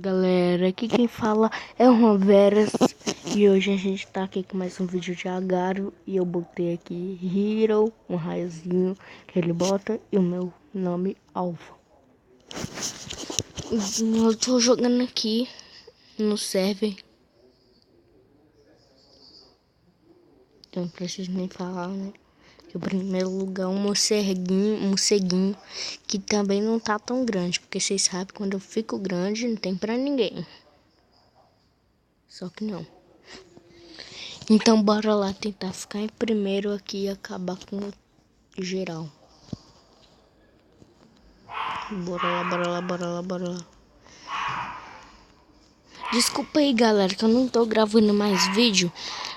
Galera, aqui quem fala é o Juan Veras e hoje a gente tá aqui com mais um vídeo de Agaro e eu botei aqui Hero, um raiozinho que ele bota e o meu nome Alpha. Eu tô jogando aqui no server, então não preciso nem falar, né? Que o primeiro lugar é um morceguinho que também não tá tão grande, porque vocês sabem, quando eu fico grande não tem pra ninguém. Só que não. Então bora lá tentar ficar em primeiro aqui e acabar com geral. Bora lá. Desculpa aí, galera, que eu não tô gravando mais vídeo,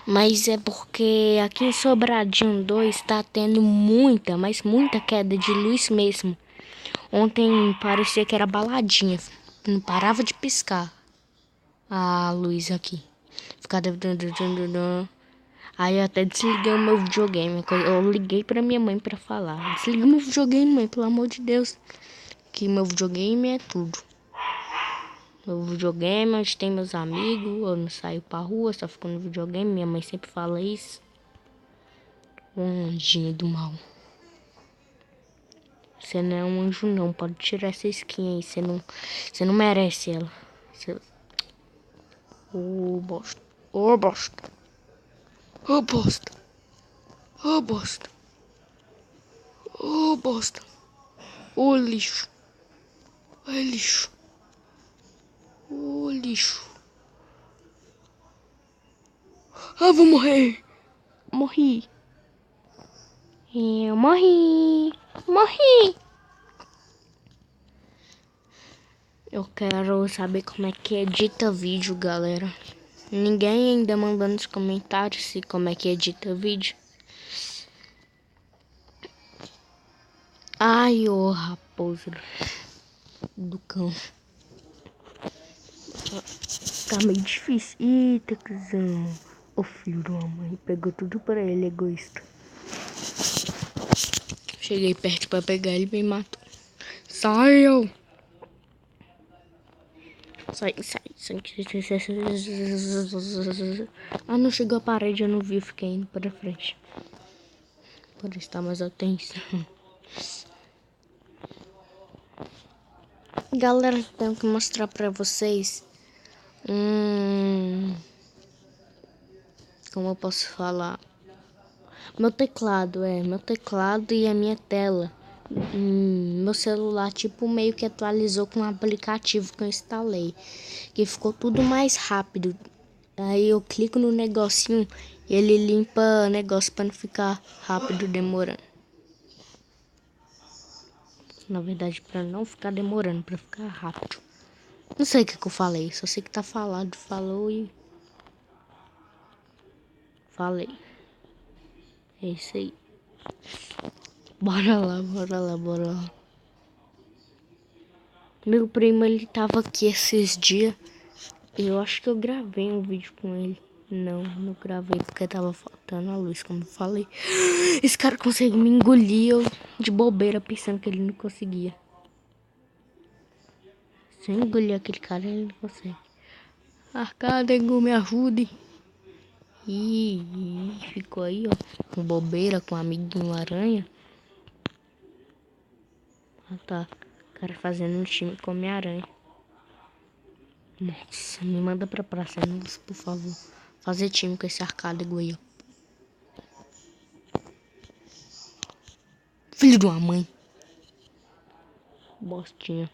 mas é porque aqui em Sobradinho 2 tá tendo muita queda de luz mesmo. Ontem parecia que era baladinha, não parava de piscar a luz aqui. Ficava... Aí eu até desliguei o meu videogame. Eu liguei pra minha mãe pra falar: desliga meu videogame, mãe, pelo amor de Deus. Que meu videogame é tudo. Meu videogame, onde tem meus amigos. Eu não saio pra rua, só fico no videogame. Minha mãe sempre fala isso. Um anjinho do mal. Você não é um anjo não. Pode tirar essa skin aí. Você não merece ela. Ô bosta. Ô bosta. Ô bosta. Ô bosta. Ô bosta. Ô lixo. Ai, lixo. Ô lixo. Ah, vou morrer. Morri. Eu morri. Eu quero saber como é que edita vídeo, galera. Ninguém ainda mandou nos comentários se como é que edita vídeo. Ai, ô raposo do cão. Tá meio difícil. Eita, cuzão. O filho da mãe pegou tudo pra ele, egoísta. Cheguei perto pra pegar ele e me matou. Saiu! Sai. Ah, não chegou a parede, eu não vi, eu fiquei indo pra frente. Por prestar mais atenção. Galera, tenho que mostrar pra vocês. Como eu posso falar? Meu teclado e a minha tela. Meu celular tipo meio que atualizou com um aplicativo que eu instalei, que ficou tudo mais rápido. Aí eu clico no negocinho e ele limpa o negócio para não ficar rápido demorando. Na verdade, para não ficar demorando, para ficar rápido. Não sei o que eu falei, só sei que tá falado, falou e falei. É isso aí. Bora lá. Meu primo, ele tava aqui esses dias. Eu acho que eu gravei um vídeo com ele. Não gravei porque tava faltando a luz, como eu falei. Esse cara consegue me engolir, eu de bobeira pensando que ele não conseguia. Se eu engolir aquele cara, ele não consegue. Arcadego, me ajude. Ih, ficou aí, ó, com bobeira, com o amiguinho aranha. Ah, tá. O cara fazendo um time com Homem-Aranha. Nossa, me manda pra praça, por favor. Fazer time com esse Arcadego aí, ó. Filho de uma mãe. Bostinha.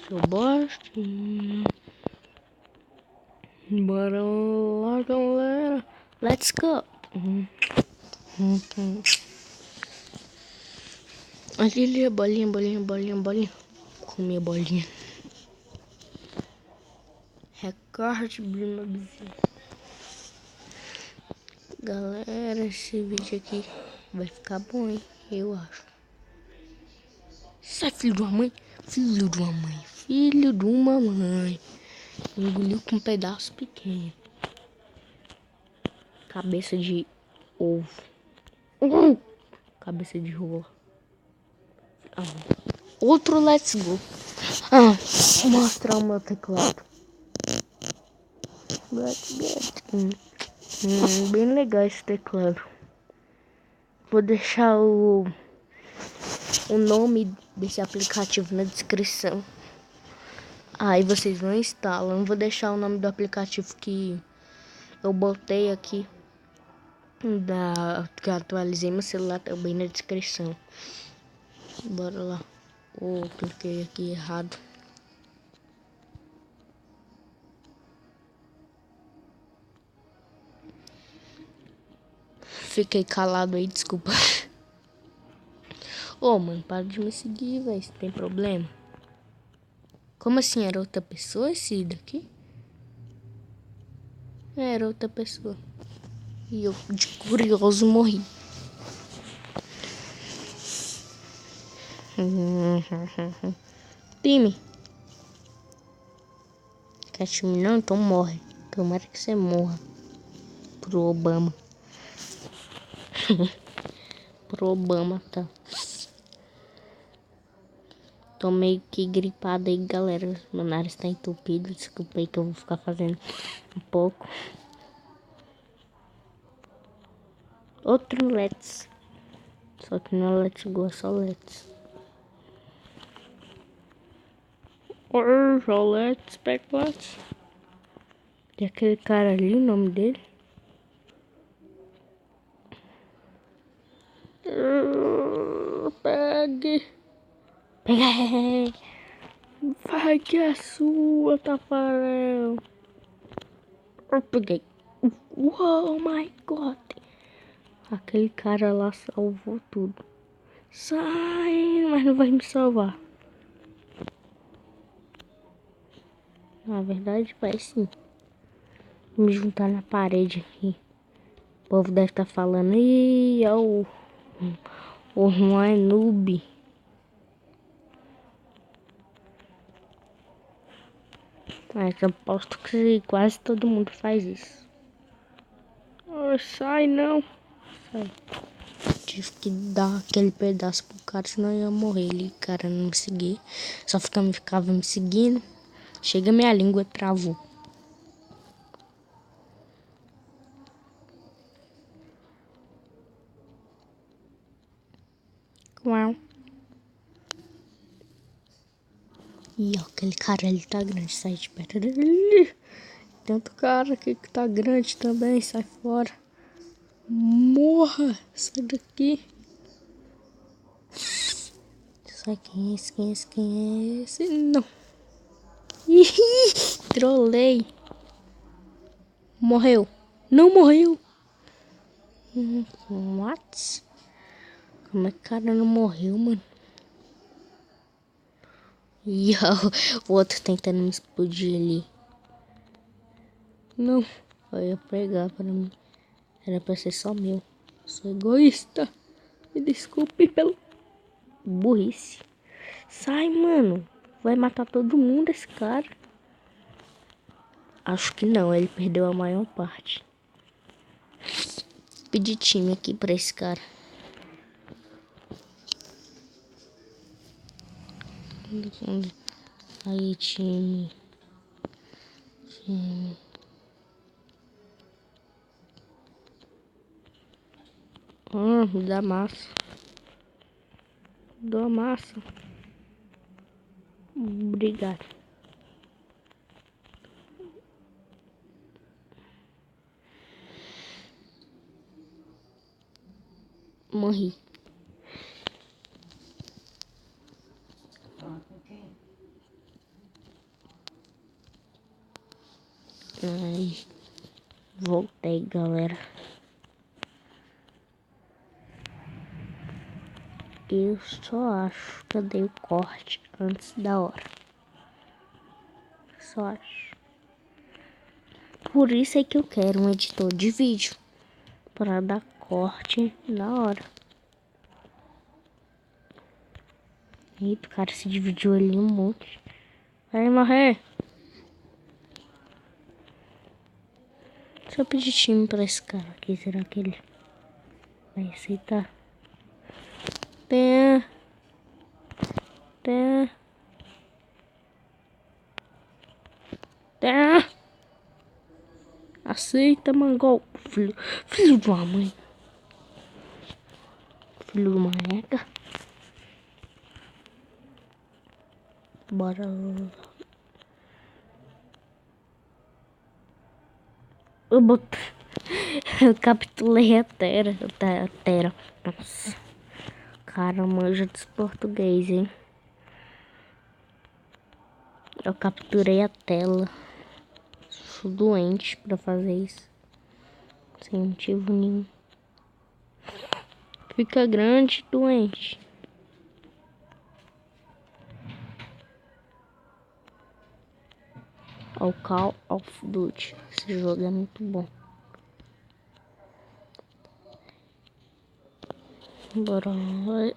Seu bostinha. Bora lá, galera. Let's go. Ali, bolinha. Comi a bolinha. Recorde, Bruna Bizinho. Galera, esse vídeo aqui vai ficar bom, hein? Eu acho. Sai, filho de uma mãe. Engoliu com um pedaço pequeno. Cabeça de ovo. Cabeça de rola. Outro let's go. Mostrar o meu teclado. Bem legal esse teclado. Vou deixar o nome desse aplicativo na descrição. Aí vocês vão instalar. Não vou deixar o nome do aplicativo que eu botei aqui. Que eu atualizei meu celular também na descrição. Bora lá. Cliquei aqui errado. Fiquei calado aí, desculpa. Mano, para de me seguir, velho. Se tem problema. Como assim? Era outra pessoa esse daqui? Era outra pessoa. E eu, de curioso, morri. Time. Quer time não? Então morre. Tomara que você morra. Pro Obama. Pro Obama, tá. Tô meio que gripado aí, galera. Meu nariz tá entupido. Desculpa aí que eu vou ficar fazendo um pouco. Outro Let's. Só que não é Let's Go, é só Let's. Só Let's, back Let's. Tem aquele cara ali, o nome dele. Pegue. Peguei. Vai que é sua, Tafarel. Eu peguei. Oh my god. Aquele cara lá salvou tudo. Sai, mas não vai me salvar. Na verdade, vai sim. Vou me juntar na parede aqui. O povo deve estar falando. Ih, é o Juan é noob. Mas eu aposto que quase todo mundo faz isso. Sai não. Sai. Tive que dar aquele pedaço pro cara, senão eu ia morrer. Ele, cara, não me seguir. Só ficava me seguindo. Chega, minha língua travou. Uau. E ó, aquele cara ali tá grande, sai de perto dele. Tem outro cara aqui que tá grande também, sai fora. Morra, sai daqui. Sai, quem é esse? Quem é esse? Não. Ih, trolei. Morreu. Não morreu. What? Como é que o cara não morreu, mano? E o outro tentando me explodir ali. Não, eu ia pegar pra mim. Era pra ser só meu. Sou egoísta. Me desculpe pelo burrice. Sai, mano. Vai matar todo mundo esse cara. Acho que não, ele perdeu a maior parte. Pedi time aqui pra esse cara. Aí, time. Me dá massa. Dou a massa. Obrigado. Morri. Ai, voltei, galera. Eu só acho que eu dei o corte antes da hora. Só acho. Por isso é que eu quero um editor de vídeo. Para dar corte na hora. Eita, o cara se dividiu ali um monte. Vai morrer. Deixa eu pedir time pra esse cara aqui. Será que ele vai aceitar? Tem. Ah, aceita, Mangol. Filho de uma mãe. Filho de uma égua. Bora. Eu botei. Eu capturei a Tera. Nossa. Cara, manja dos português, hein? Eu capturei a tela. Sou doente pra fazer isso. Sem motivo nenhum. Fica grande, doente. O Call of Duty. Esse jogo é muito bom. Bora.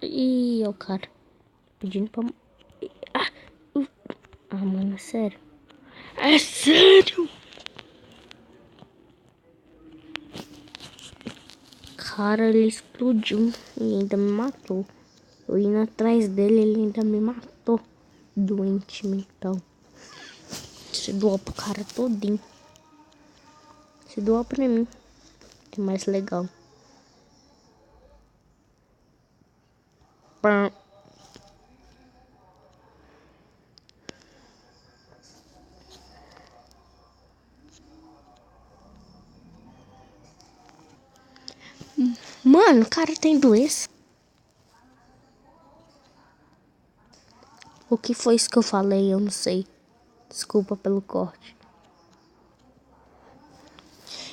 Ih, o cara pedindo pra... mano, é sério. É sério? Cara, ele explodiu e ainda me matou. Eu indo atrás dele, ele ainda me matou. Doente mental. Se doar pro cara todinho. Se doar pra mim. É mais legal. Pã. Mano, o cara tem doença. O que foi isso que eu falei? Eu não sei. Desculpa pelo corte.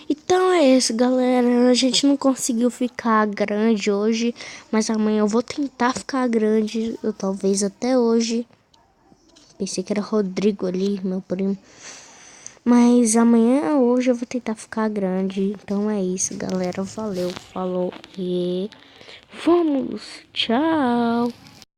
Então é isso, galera. A gente não conseguiu ficar grande hoje, mas amanhã eu vou tentar ficar grande. Eu talvez até hoje. Pensei que era Rodrigo ali, meu primo. Mas amanhã, hoje eu vou tentar ficar grande. Então é isso, galera. Valeu, falou e vamos. Tchau.